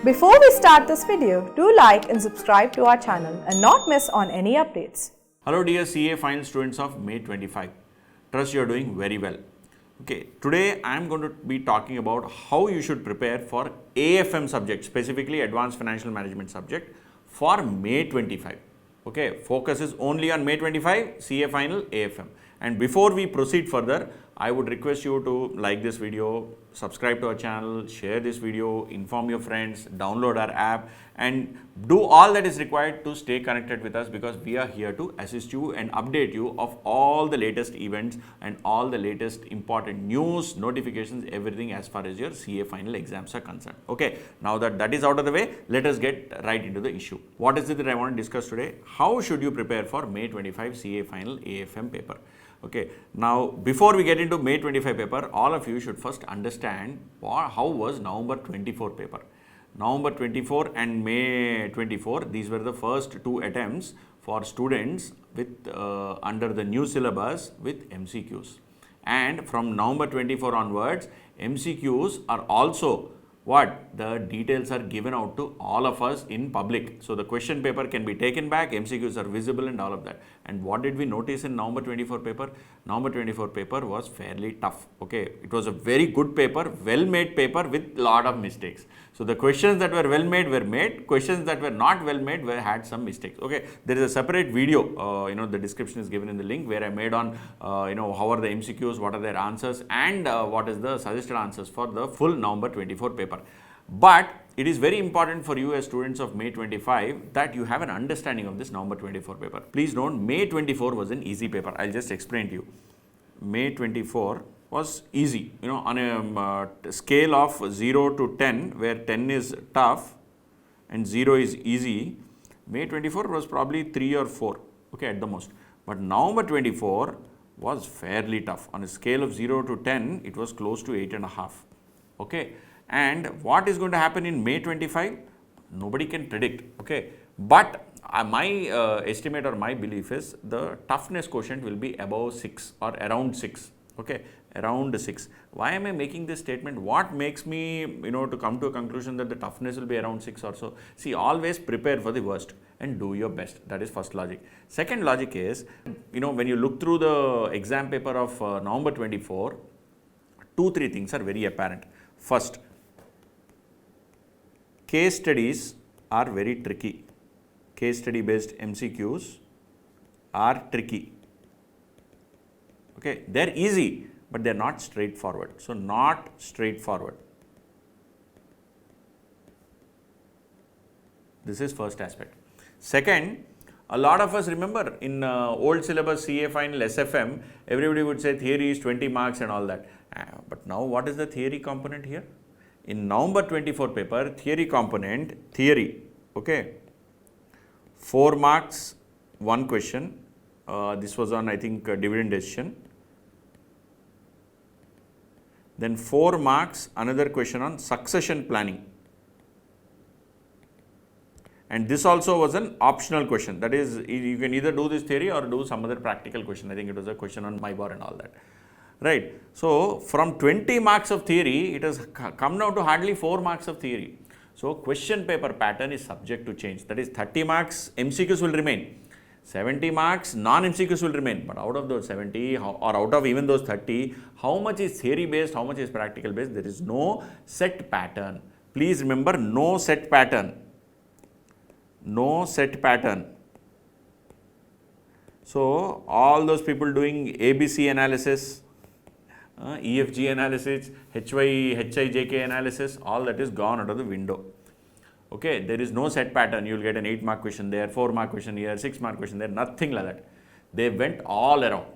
Before we start this video, do like and subscribe to our channel and not miss on any updates. Hello dear CA final students of May 25. Trust you are doing very well. Okay, today I am going to be talking about how you should prepare for AFM subject, specifically Advanced Financial Management subject for May 25. Okay, focus is only on May 25, CA final, AFM. And before we proceed further, I would request you to like this video, subscribe to our channel, share this video, inform your friends, download our app and do all that is required to stay connected with us, because we are here to assist you and update you of all the latest events and all the latest important news, notifications, everything as far as your CA final exams are concerned. Okay, now that is out of the way, let us get right into the issue. What is it that I want to discuss today? How should you prepare for May 25 CA final AFM paper? Okay, now before we get into May 25 paper, all of you should first understand how was November 24 paper. November 24 and May 24, these were the first two attempts for students with under the new syllabus with MCQs. And from November 24 onwards, MCQs are also the details are given out to all of us in public. So the question paper can be taken back, MCQs are visible and all of that. And what did we notice in November 24 paper? November 24 paper was fairly tough. Okay, it was a very good paper, well made paper with lot of mistakes. So the questions that were well made were made, questions that were not well made had some mistakes. Okay, there is a separate video, the description is given in the link, where I made on, how are the MCQs, what are their answers, and what is the suggested answers for the full November 24 paper. But it is very important for you as students of May 25 that you have an understanding of this November 24 paper. Please note, May 24 was an easy paper. I'll just explain to you. May 24 was easy, on a scale of 0 to 10, where 10 is tough and 0 is easy. May 24 was probably 3 or 4, okay, at the most. But November 24 was fairly tough. On a scale of 0 to 10, it was close to 8.5, okay. And what is going to happen in May 25? Nobody can predict, okay. But my estimate or my belief is the toughness quotient will be above 6 or around 6, okay, around 6. Why am I making this statement? What makes me, to come to a conclusion that the toughness will be around 6 or so? See, always prepare for the worst and do your best. That is first logic. Second logic is, when you look through the exam paper of November 24, 2-3 things are very apparent. First, case studies are very tricky. Case study based MCQs are tricky. Okay, they're easy, but they're not straightforward. So, not straightforward. This is first aspect. Second, a lot of us remember in old syllabus CA final SFM, everybody would say theory is 20 marks and all that. But now what is the theory component here? In November 24 paper, theory component, okay, 4 marks, 1 question. This was on, I think, dividend decision. Then 4 marks, another question on succession planning. And this also was an optional question. That is, you can either do this theory or do some other practical question. I think it was a question on MyBar and all that. Right. So, from 20 marks of theory, it has come down to hardly 4 marks of theory. So, question paper pattern is subject to change. That is, 30 marks MCQs will remain, 70 marks non-MCQs will remain. But out of those 70 or out of even those 30, how much is theory based, how much is practical based? There is no set pattern. Please remember, no set pattern. No set pattern. So, all those people doing ABC analysis, EFG analysis, HIJK analysis, all that is gone out of the window. Okay, there is no set pattern. You will get an 8 mark question there, 4 mark question here, 6 mark question there, nothing like that. They went all around.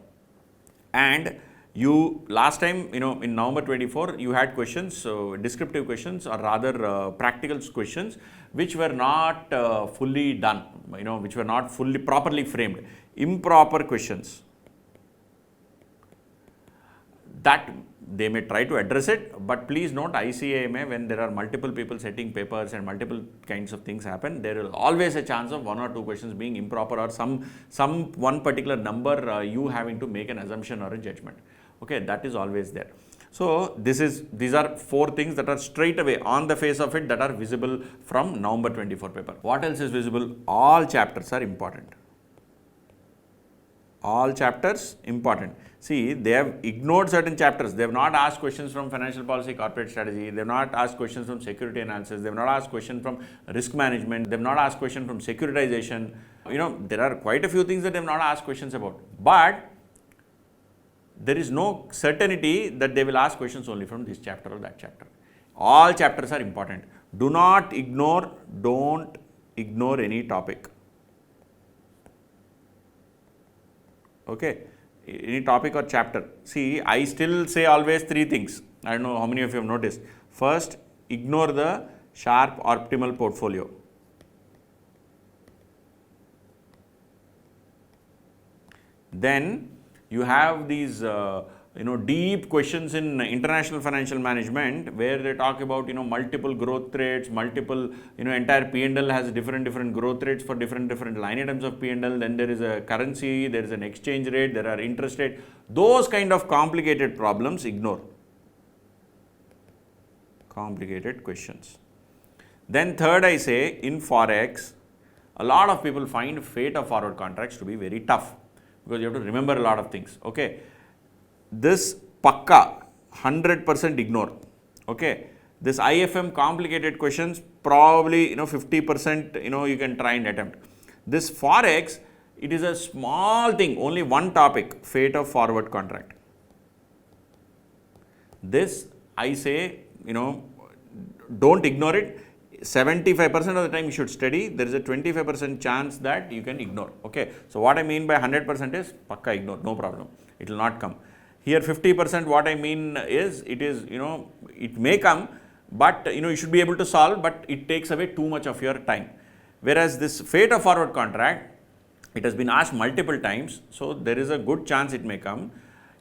And you last time, in November 24, you had questions, descriptive questions, or rather practical questions, which were not fully done, which were not fully properly framed. Improper questions. That they may try to address it, but please note, ICA, when there are multiple people setting papers and multiple kinds of things happen, there will always a chance of 1 or 2 questions being improper, or some one particular number you having to make an assumption or a judgment. Okay, that is always there. So these are 4 things that are straight away on the face of it that are visible from November 24 paper. What else is visible? All chapters are important. All chapters important. See, they have ignored certain chapters. They have not asked questions from financial policy, corporate strategy. They have not asked questions from security analysis. They have not asked questions from risk management. They have not asked questions from securitization. There are quite a few things that they have not asked questions about. But there is no certainty that they will ask questions only from this chapter or that chapter. All chapters are important. Don't ignore any topic. Okay, any topic or chapter. See, I still say always 3 things. I don't know how many of you have noticed. First, ignore the sharp optimal portfolio. Then you have these deep questions in international financial management where they talk about multiple growth rates, multiple entire P&L has different growth rates for different line items of P&L. Then there is a currency, there is an exchange rate, there are interest rate. Those kind of complicated problems ignore. Complicated questions. Then third, I say in Forex, a lot of people find fate of forward contracts to be very tough because you have to remember a lot of things. Okay. This pakka 100% ignore. Okay, this IFM complicated questions probably 50% you can try and attempt. This Forex, it is a small thing, only one topic, fate of forward contract. This I say don't ignore it. 75% of the time you should study. There is a 25% chance that you can ignore. Okay, so what I mean by 100% is pakka ignore, no problem, it will not come. Here 50%, what I mean is, it may come, but you should be able to solve, but it takes away too much of your time. Whereas this fate of forward contract, it has been asked multiple times, so there is a good chance it may come.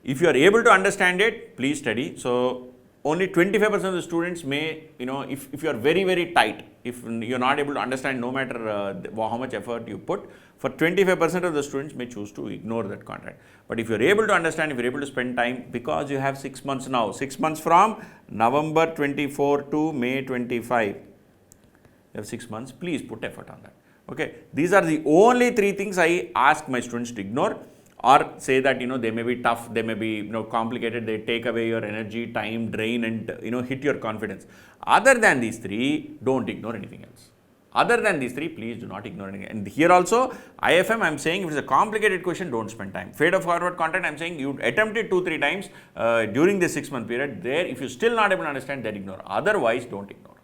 If you are able to understand it, please study. So only 25% of the students may, if you are very tight, if you are not able to understand no matter how much effort you put, for 25% of the students may choose to ignore that contract. But if you are able to understand, if you are able to spend time, because you have 6 months now, 6 months from November 24 to May 25, you have 6 months, please put effort on that. Okay, these are the only 3 things I ask my students to ignore, or say that they may be tough, they may be complicated, they take away your energy, time, drain, and hit your confidence. Other than these 3, don't ignore anything else. Other than these 3, please do not ignore anything. And here also, IFM, I am saying if it is a complicated question, don't spend time. Fate of forward contract, I am saying you attempt it 2-3 times during this 6-month period. There, if you still not able to understand, then ignore. Otherwise, don't ignore.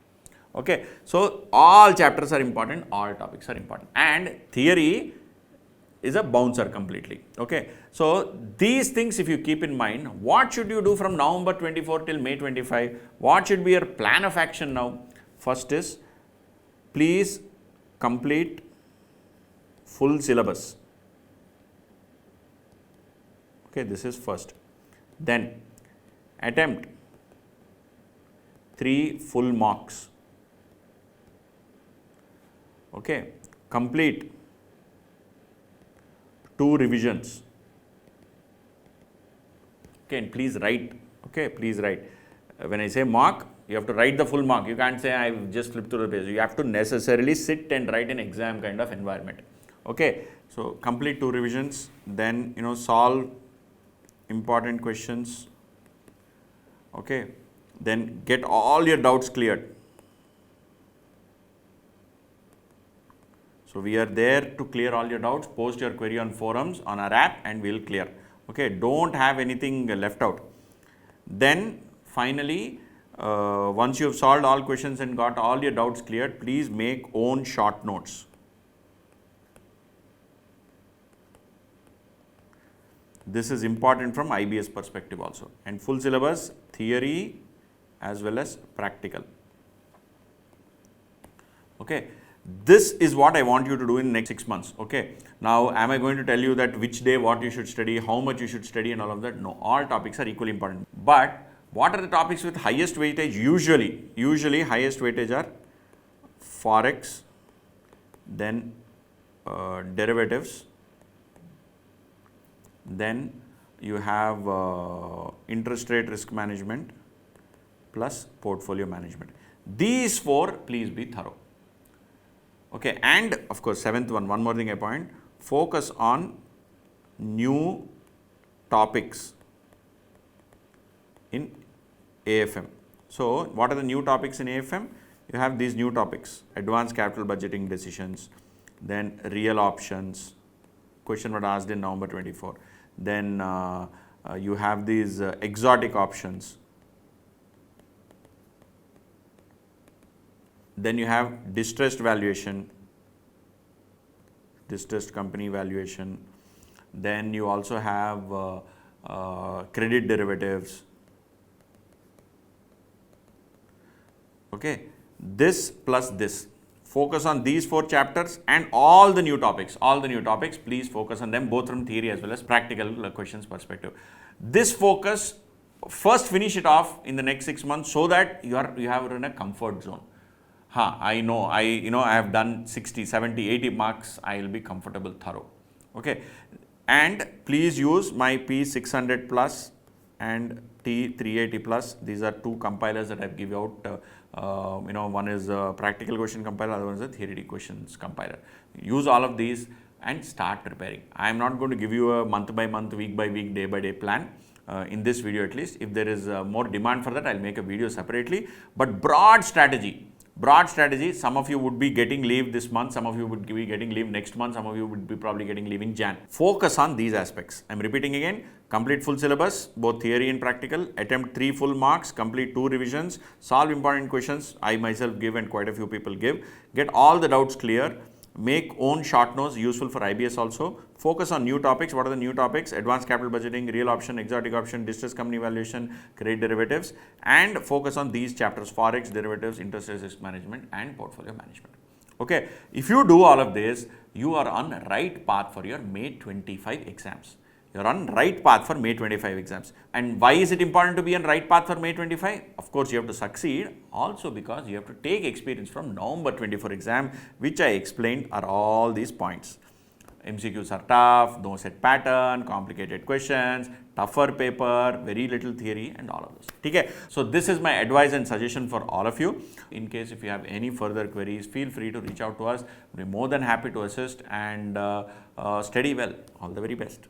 Okay, so all chapters are important, all topics are important, and theory is a bouncer completely. Okay, so these things if you keep in mind, what should you do from November 24 till May 25? What should be your plan of action now? First is, please complete full syllabus. Okay, this is first. Then attempt 3 full mocks. Okay, complete 2 revisions. Okay, and please write. Okay, please write. When I say mock, you have to write the full mock. You can't say I've just flipped through the page. You have to necessarily sit and write an exam kind of environment. Okay, so complete 2 revisions, then solve important questions. Okay, then get all your doubts cleared. So we are there to clear all your doubts. Post your query on forums on our app and we'll clear. Okay, don't have anything left out. Then finally, once you have solved all questions and got all your doubts cleared, please make own short notes. This is important from IBS perspective also. And full syllabus, theory as well as practical. Okay. This is what I want you to do in the next 6 months. Okay. Now, am I going to tell you that which day what you should study, how much you should study and all of that? No, all topics are equally important. But what are the topics with highest weightage? Usually highest weightage are Forex, then derivatives, then you have interest rate risk management plus portfolio management. These 4, please be thorough. Okay, and of course, 7th one more thing I point, focus on new topics in AFM. So, what are the new topics in AFM? You have these new topics: advanced capital budgeting decisions, then real options, question was asked in November 24. Then you have these exotic options. Then you have distressed valuation, distressed company valuation. Then you also have credit derivatives. Okay, this plus this. Focus on these 4 chapters and all the new topics. Please focus on them both from theory as well as practical questions perspective. This focus, first finish it off in the next 6 months so that you have in a comfort zone. I know, I have done 60, 70, 80 marks, I will be comfortable, thorough. Okay, and please use my P600 plus and T380 plus. These are 2 compilers that I have given out. One is a practical question compiler, other one is a theoretic questions compiler. Use all of these and start preparing. I am not going to give you a month by month, week by week, day by day plan. In this video at least. If there is more demand for that, I will make a video separately. But broad strategy, some of you would be getting leave this month, some of you would be getting leave next month, some of you would be probably getting leave in Jan. Focus on these aspects. I am repeating again, complete full syllabus, both theory and practical, attempt 3 full marks, complete 2 revisions, solve important questions, I myself give and quite a few people give, get all the doubts clear, make own short notes useful for IBS also, focus on new topics. What are the new topics? Advanced capital budgeting, real option, exotic option, distressed company valuation, credit derivatives, and focus on these chapters: forex, derivatives, interest rate risk management and portfolio management. Okay, if you do all of this, you are on the right path for your May 25 exams. You are on right path for May 25 exams. And why is it important to be on right path for May 25? Of course, you have to succeed. Also because you have to take experience from November 24 exam, which I explained are all these points. MCQs are tough, no set pattern, complicated questions, tougher paper, very little theory and all of this. Okay? So this is my advice and suggestion for all of you. In case if you have any further queries, feel free to reach out to us. We'll be more than happy to assist and study well. All the very best.